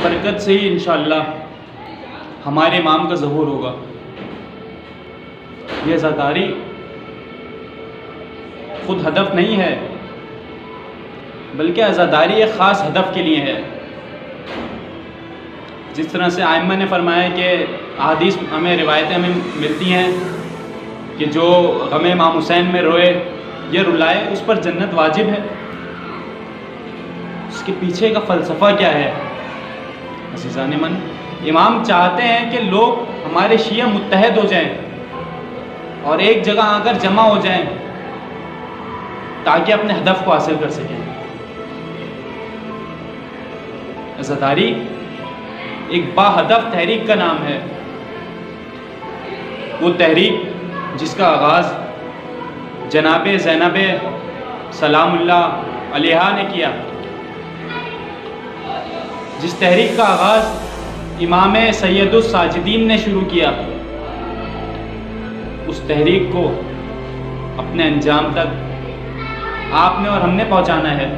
बरकत से ही इंशाअल्लाह हमारे इमाम का ज़हूर होगा। यह ज़ातारी ख़ुद हदफ नहीं है, बल्कि अज़ादारी एक ख़ास हदफ के लिए है। जिस तरह से आइम्मा ने फरमाया कि हदीस हमें रिवायतें हमें मिलती हैं कि जो गम इमाम हुसैन में रोए या रुलाए उस पर जन्नत वाजिब है। उसके पीछे का फ़लसफ़ा क्या है? अज़ीज़ान मन, इमाम चाहते हैं कि लोग हमारे शिया मुत्तहद हो जाएं और एक जगह आकर जमा हो जाएं ताकि अपने हदफ को हासिल कर सकें। अज़ादारी एक बाहदफ तहरीक का नाम है। वो तहरीक जिसका आगाज़ जनाब ज़ैनब सलामुल्लाह अलैहा ने किया, जिस तहरीक का आगाज़ इमाम सैयदुस साजिदीन ने शुरू किया, उस तहरीक को अपने अंजाम तक आपने और हमने पहुंचाना है।